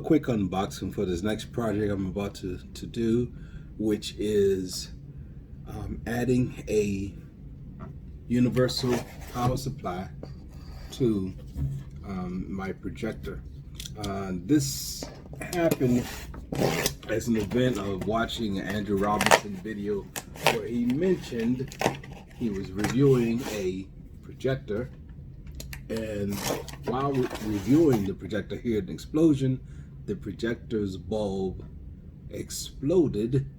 quick unboxing for this next project I'm about to do, which is adding a universal power supply to my projector. This happened as an event of watching an Andrew Robinson video where he mentioned he was reviewing a projector, and while reviewing the projector, he heard an explosion. The projector's bulb exploded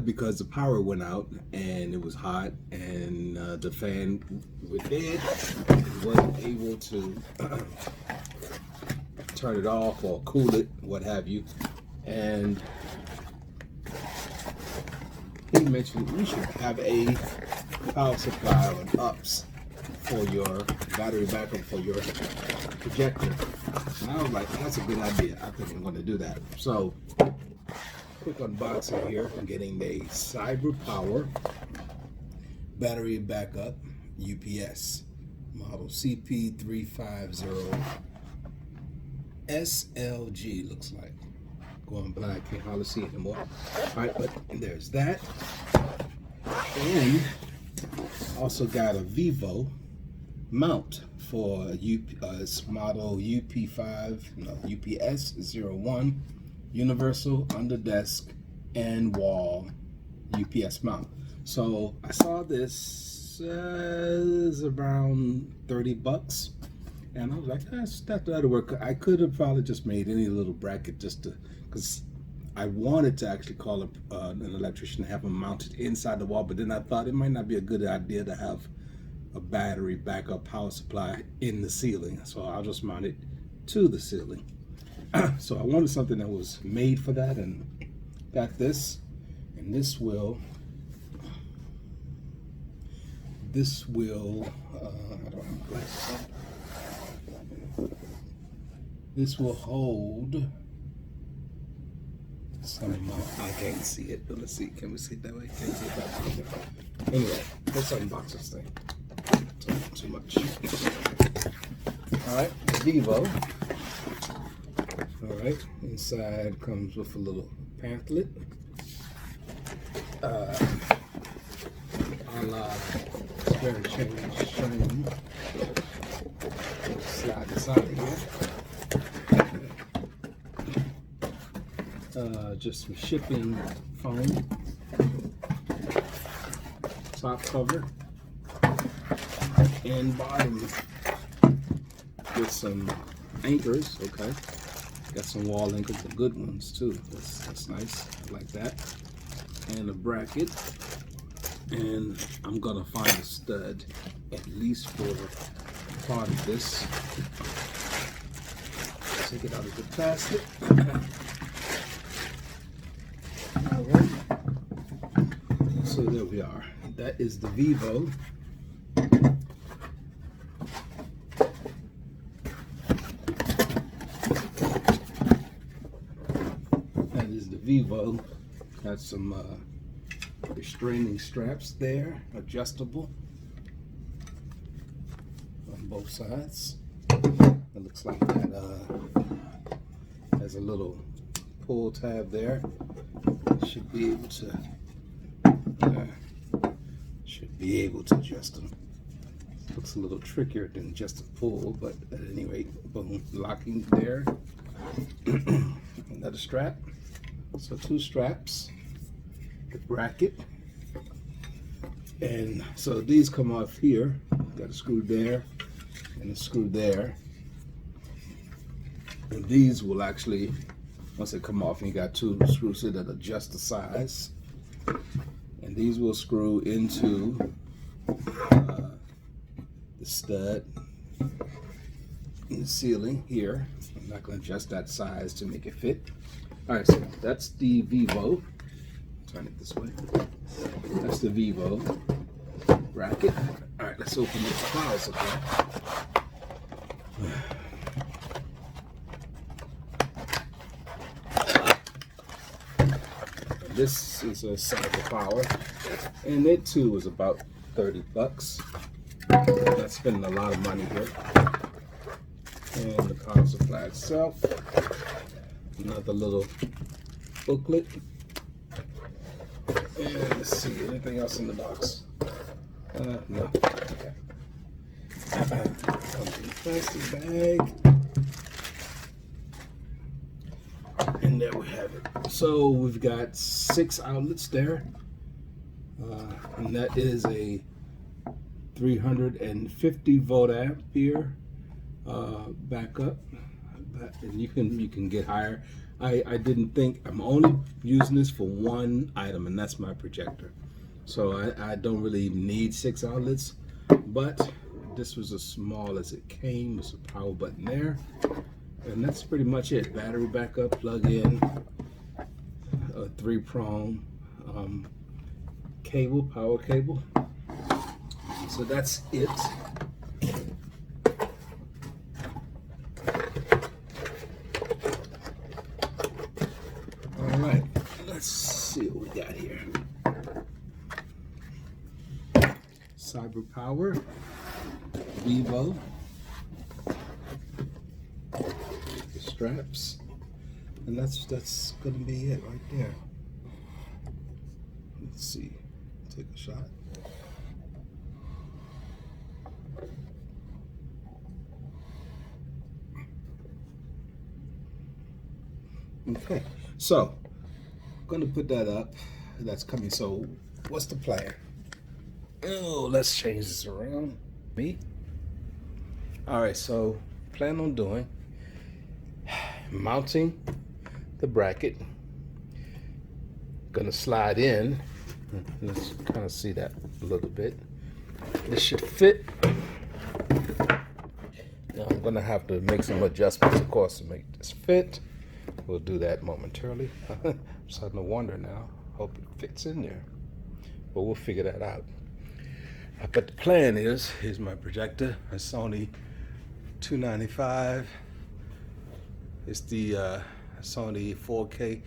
because the power went out and it was hot, and the fan was dead. He wasn't able to turn it off or cool it, what have you. And he mentioned you should have a power supply on ups for your battery backup for your projector. And I was like, that's a good idea. I think I'm going to do that. So, quick unboxing here. I'm getting a Cyber Power battery backup UPS model CP350 SLG. Looks like going black. Can't hardly see it anymore. All right, but there's that. And also got a Vivo mount for model UPS-01 universal under desk and wall UPS mount. So I saw this is around 30 bucks, and I was like, that'll work. I could have probably just made any little bracket just to, because I wanted to actually call an electrician to have them mounted inside the wall, but then I thought it might not be a good idea to have a battery backup power supply in the ceiling, so I'll just mount it to the ceiling. So I wanted something that was made for that, and got this, and this will I don't have glasses on. This will hold some of I can't see it, but let's see. Can we see it that way? Can't see it that way. Anyway, let's unbox this thing. Too much. All right, Vivo. All right, inside comes with a little pamphlet. A la spare change showing. Slide this out of here. Just some shipping foam. Top cover. And bottom with some anchors. Okay, got some wall anchors, the good ones too. That's nice. I like that. And a bracket. And I'm gonna find a stud at least for part of this. Take it out of the plastic. All right. So there we are. That is the Vivo. Vivo. Got some restraining straps there, adjustable on both sides. It looks like that has a little pull tab there. Should be able to adjust them. Looks a little trickier than just a pull, but at any rate, boom, locking there. Another strap. So two straps, the bracket, and so these come off here. Got a screw there and a screw there, and these will actually, once they come off, you got two screws here that adjust the size, and these will screw into the stud in the ceiling here. I'm not going to adjust that size to make it fit. All right, so that's the Vivo. Turn it this way. That's the Vivo bracket. All right, let's open this power supply. This is a Cyber Power, and it too was about 30 bucks. Not spending a lot of money here. And the power supply itself. Another little booklet. And let's see, anything else in the box? No. Okay. Comes in a plastic bag. And there we have it. So we've got 6 outlets there. And that is a 350 volt ampere backup. And you can get higher. I didn't think, I'm only using this for one item, and that's my projector. So I don't really need 6 outlets, but this was as small as it came. There's a power button there, and that's pretty much it. Battery backup, plug in, a 3-prong cable, power cable. So that's it. All right, let's see what we got here. Cyber Power, Vivo, the straps, and that's gonna be it right there. Let's see, take a shot. Okay, so I'm gonna put that up. That's coming. So what's the plan? Oh, let's change this around. Me? All right, so plan on doing mounting the bracket. Gonna slide in. Let's kind of see that a little bit. This should fit. Now I'm gonna have to make some adjustments, of course, to make this fit. We'll do that momentarily. I'm starting to wonder now. Hope it fits in there, but we'll figure that out. But the plan is, here's my projector, a Sony 295. It's the Sony 4K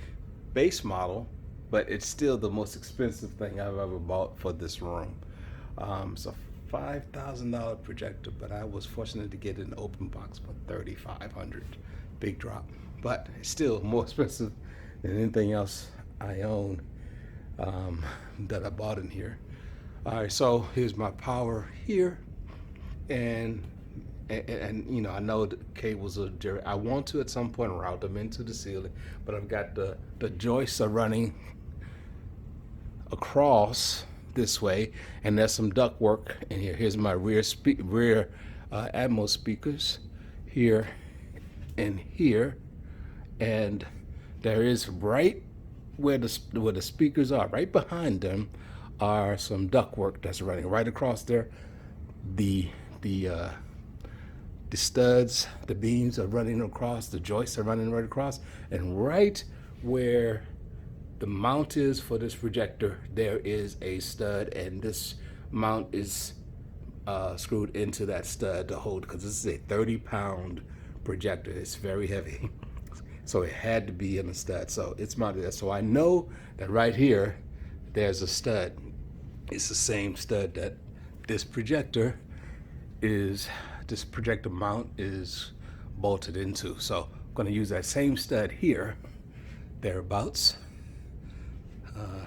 base model, but it's still the most expensive thing I've ever bought for this room. It's a $5,000 projector, but I was fortunate to get it in an open box for $3,500. Big drop, but it's still more expensive than anything else I own that I bought in here. All right, so here's my power here, and you know, I know the cables are, I want to at some point route them into the ceiling, but I've got the joists are running across this way, and there's some duct work in here. Here's my rear Atmos speakers here and here, and there is right where the speakers are, right behind them are some duct work that's running right across there. The studs, the beams are running across, the joists are running right across, and right where the mount is for this projector, there is a stud, and this mount is screwed into that stud to hold, because this is a 30-pound projector. It's very heavy, so it had to be in a stud, so it's mounted there. So I know that right here there's a stud. It's the same stud that this projector mount is bolted into. So I'm going to use that same stud here, thereabouts.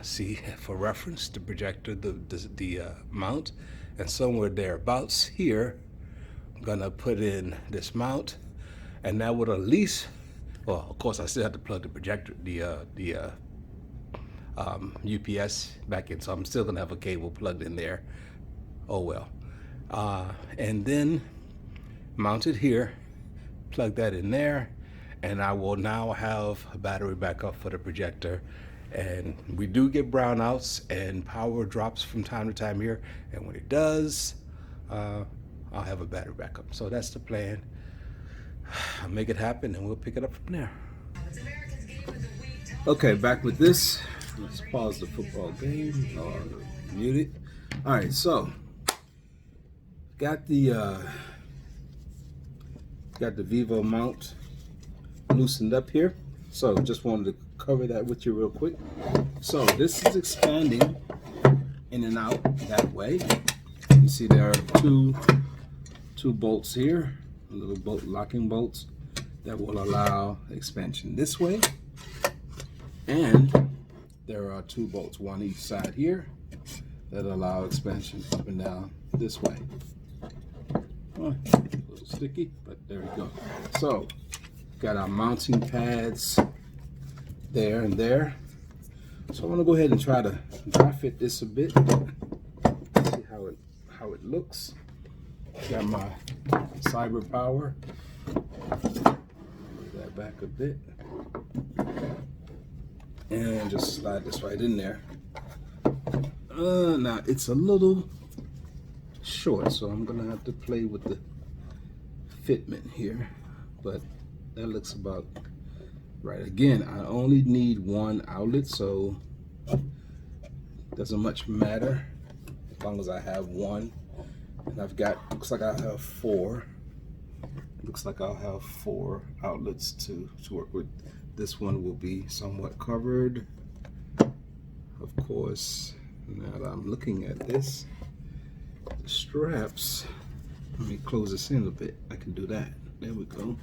See, for reference, the projector, the mount, and somewhere thereabouts here, I'm going to put in this mount, and that would at least, well, of course, I still have to plug the projector, the UPS back in, so I'm still gonna have a cable plugged in there. Oh well. And then mount it here, plug that in there, and I will now have a battery backup for the projector. And we do get brownouts and power drops from time to time here, and when it does, I'll have a battery backup. So that's the plan. I'll make it happen, and we'll pick it up from there. Okay, back with this. Let's pause the football game or mute it. All right, so got the Vivo mount loosened up here. So just wanted to cover that with you real quick. So this is expanding in and out that way. You see there are two bolts here, little bolt locking bolts that will allow expansion this way, and there are 2 bolts, one each side here, that allow expansion up and down this way. Oh, a little sticky, but there we go. So got our mounting pads there and there. So I'm gonna go ahead and try to dry fit this a bit. See how it looks. Got my cyber power. Move that back a bit. And just slide this right in there. Now it's a little short, so I'm gonna have to play with the fitment here, but that looks about right. Again, I only need 1 outlet, so it doesn't much matter as long as I have 1. And I've got, looks like I have 4. It looks like I'll have 4 outlets to work with. This one will be somewhat covered. Of course, now that I'm looking at this, the straps, let me close this in a bit. I can do that. There we go.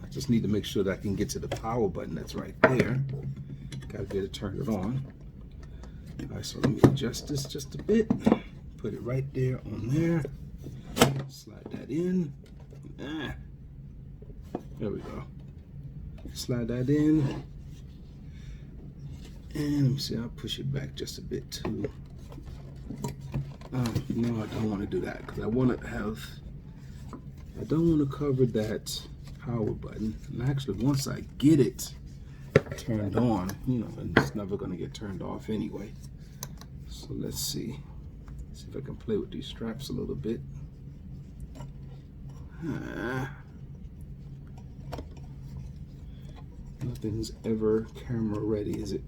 I just need to make sure that I can get to the power button that's right there. Gotta be able to turn it on. All right, so let me adjust this just a bit. Put it right there on there. Slide that in. There we go. Slide that in. And let me see, I'll push it back just a bit too. No, I don't want to do that because I don't want to cover that power button. And actually, once I get it turned on, you know, it's never going to get turned off anyway. So let's see if I can play with these straps a little bit. Nothing's ever camera ready, is it?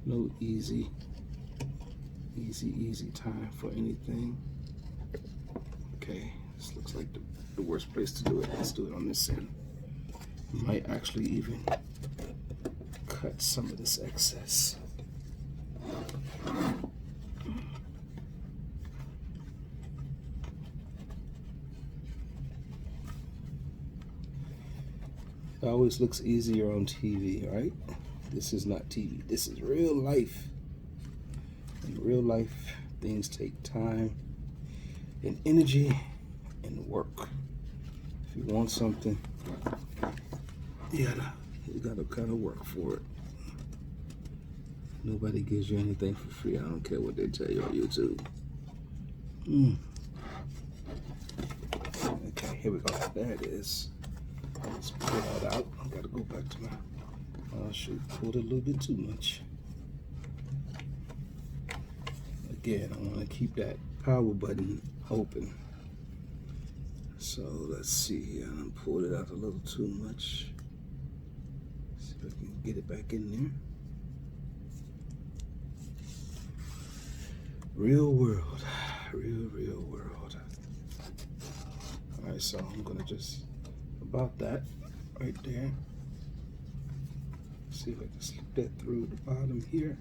No easy time for anything. Okay, this looks like the worst place to do it. Let's do it on this end. Might actually even cut some of this excess. It always looks easier on TV, right? This is not TV. This is real life. In real life, things take time and energy and work. If you want something, you gotta kind of work for it. Nobody gives you anything for free. I don't care what they tell you on YouTube. Okay, here we go. There it is. Let's pull that out. I gotta go back to my. I should pulled it a little bit too much. Again, I want to keep that power button open. So let's see. I done pulled it out a little too much. See if I can get it back in there. Real world. Real world. Alright, so I'm gonna just about that right there. See if I can slip that through the bottom here.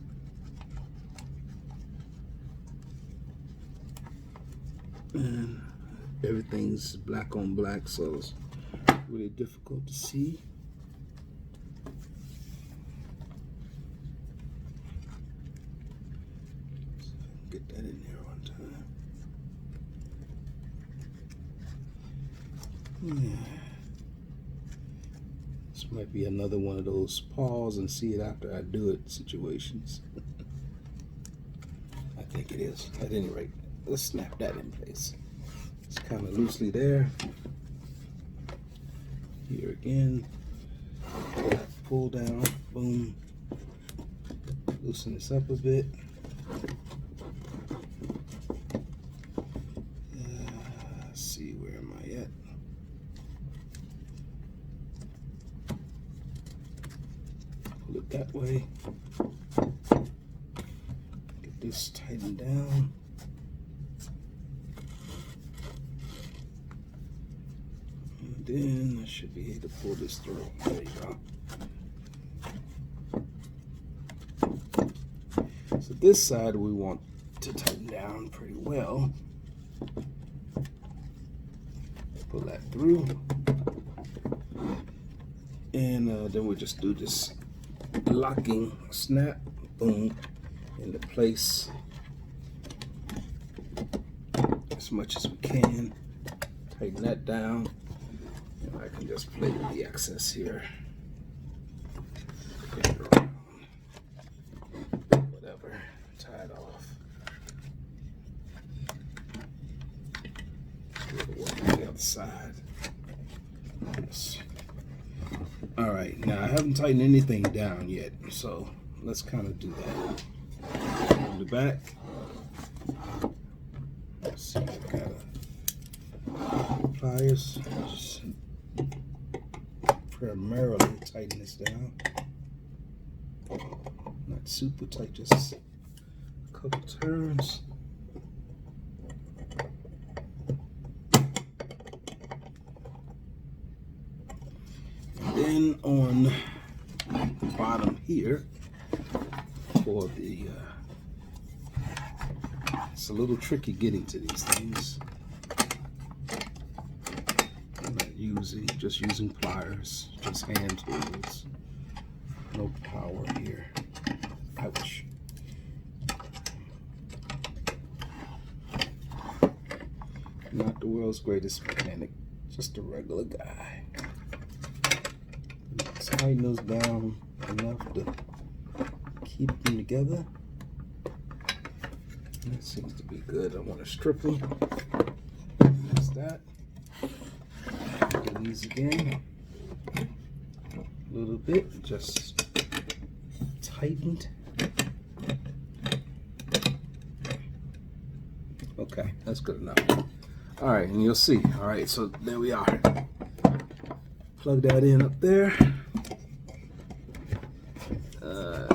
And everything's black on black, so it's really difficult to see. See if I can get that in there one time. Yeah. This might be another one of those pause and see it after I do it situations. I think it is. At any rate, let's snap that in place. It's kind of loosely there. Here again. Pull down. Boom. Loosen this up a bit. Let's see, where am I at? Pull it that way. Get this tightened down. And then I should be able to pull this through. There you go. So this side we want to tighten down pretty well. Pull that through. And then we'll just do this locking snap, boom, into place as much as we can. Tighten that down, and I can just play with the excess here. Get it around. Whatever, tie it off. Work on the other side. Yes. All right, now I haven't tightened anything down yet, so let's kind of do that. On the back, let's see, I got pliers. Just primarily tighten this down. Not super tight, just a couple turns. Then on the bottom here, for the it's a little tricky getting to these things. I'm not just using pliers, just hand tools. No power here. Ouch. Not the world's greatest mechanic, just a regular guy. Tighten those down enough to keep them together. That seems to be good. I want to strip them. That's that. Do these again. A little bit, just tightened. Okay, that's good enough. All right, and you'll see. All right, so there we are. Plug that in up there.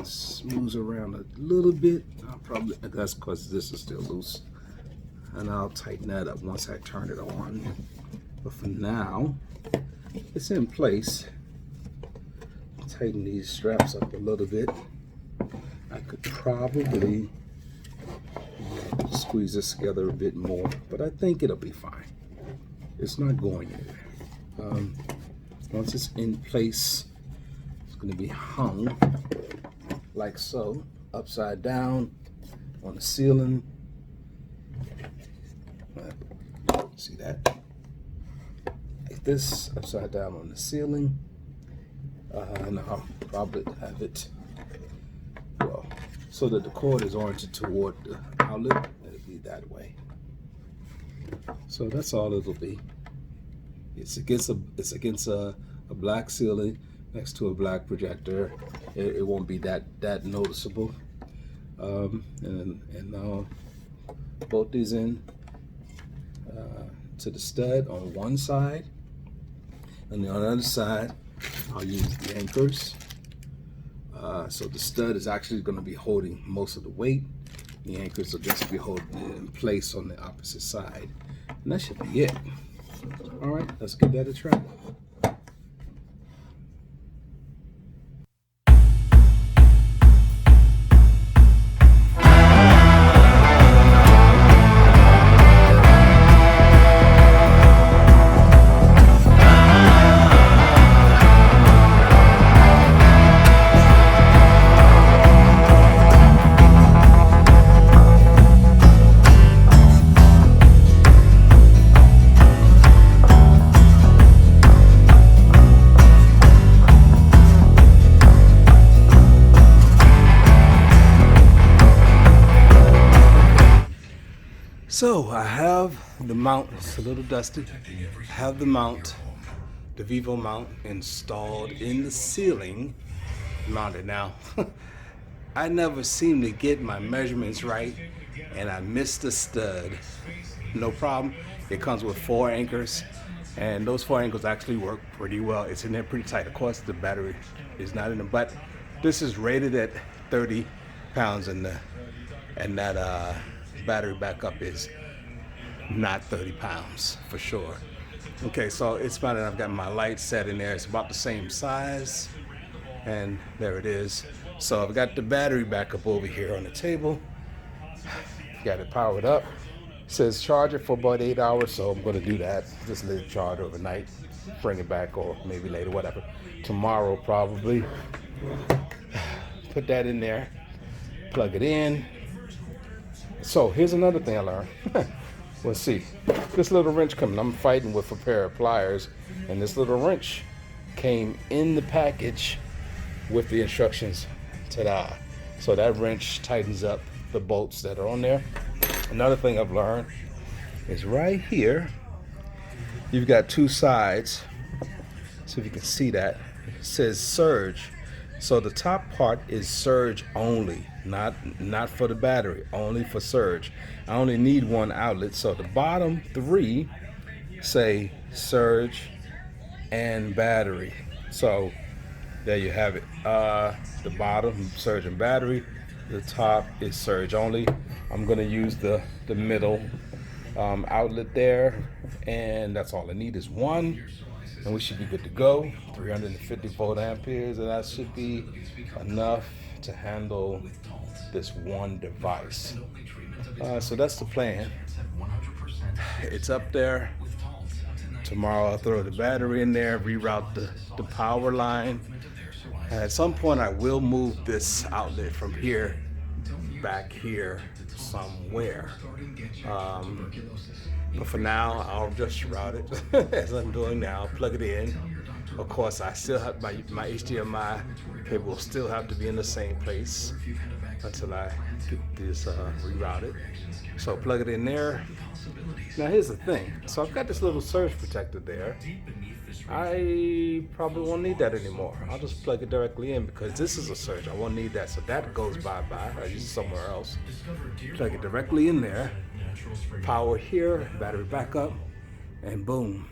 Smooths around a little bit. That's because this is still loose, and I'll tighten that up once I turn it on. But for now, it's in place. Tighten these straps up a little bit. I could probably squeeze this together a bit more, but I think it'll be fine. It's not going anywhere. Once it's in place, it's going to be hung like so, upside down on the ceiling. See that? Like this, upside down on the ceiling. And I'll probably have it, well, so that the cord is oriented toward the outlet. It'll be that way. So that's all it'll be. It's against a black ceiling next to a black projector. It won't be that noticeable. And now bolt these in to the stud on one side, and on the other side I'll use the anchors. So the stud is actually going to be holding most of the weight. The anchors will just be holding it in place on the opposite side, and that should be it. All right, let's give that a try. So I have the mount, it's a little dusty. I have the mount, the Vivo mount installed in the ceiling, mounted now. I never seem to get my measurements right, and I missed the stud. No problem, it comes with 4 anchors, and those 4 anchors actually work pretty well. It's in there pretty tight. Of course, the battery is not in them, but this is rated at 30 pounds, and that battery backup is not 30 pounds for sure. Okay, so it's mounted. I've got my light set in there. It's about the same size, and there it is. So I've got the battery backup over here on the table. Got it powered up. It says charge it for about 8 hours, so I'm going to do that. Just let it charge overnight, bring it back, or maybe later, whatever. Tomorrow, probably. Put that in there, plug it in. So here's another thing I learned. Let's see. This little wrench coming. I'm fighting with a pair of pliers, and this little wrench came in the package with the instructions. Ta-da. So that wrench tightens up the bolts that are on there. Another thing I've learned is right here, you've got two sides. So if you can see that, it says surge. So the top part is surge only, not for the battery, only for surge. I only need one outlet. So the bottom three say surge and battery. So there you have it. The bottom, surge and battery. The top is surge only. I'm going to use the middle outlet there, and that's all I need is one, and we should be good to go. 350 volt amperes, and that should be enough to handle this one device. So that's the plan. It's up there. Tomorrow I'll throw the battery in there, reroute the power line. At some point I will move this outlet from here back here somewhere. But for now, I'll just route it as I'm doing now, plug it in. Of course, I still have my HDMI cable will still have to be in the same place until I get this rerouted. So plug it in there. Now here's the thing. So I've got this little surge protector there. I probably won't need that anymore. I'll just plug it directly in because this is a surge. I won't need that. So that goes bye-bye. I use it somewhere else. Plug it directly in there. Power here, battery backup, and boom.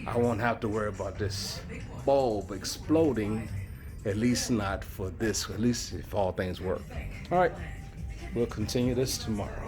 I won't have to worry about this bulb exploding, at least not for this, at least if all things work. All right, we'll continue this tomorrow.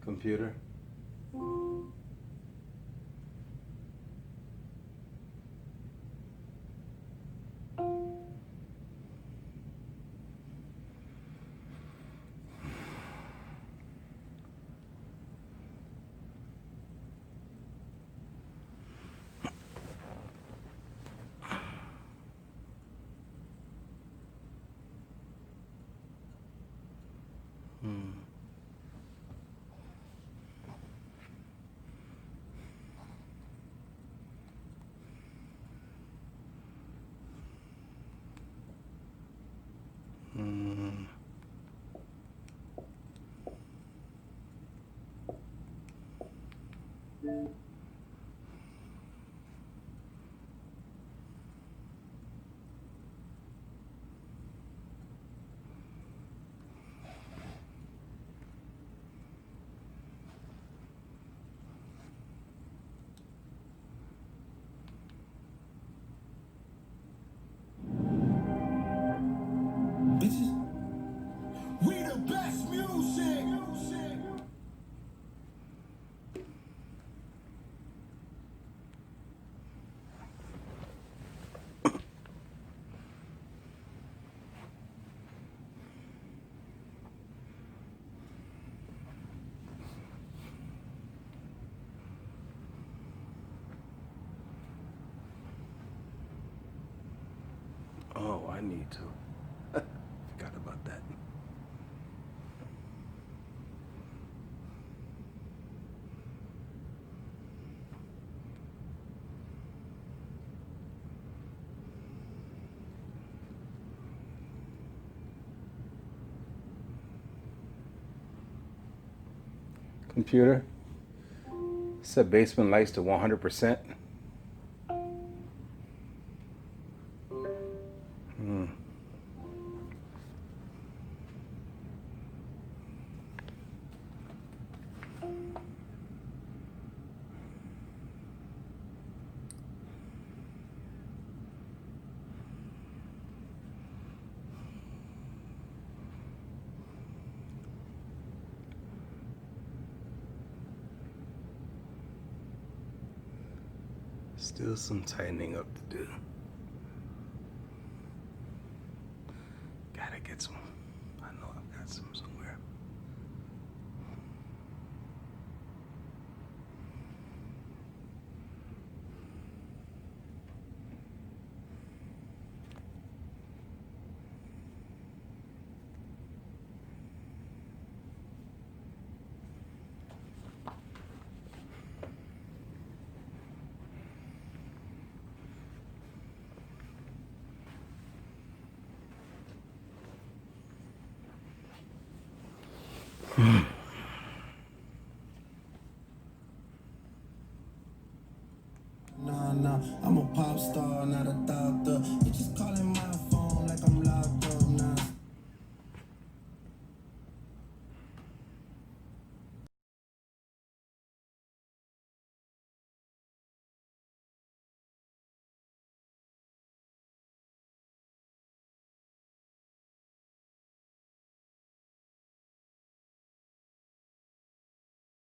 Computer. Oh, I need to. Forgot about that. Computer, set basement lights to 100%. Still some tightening up to do. Gotta get some. I know I've got some somewhere.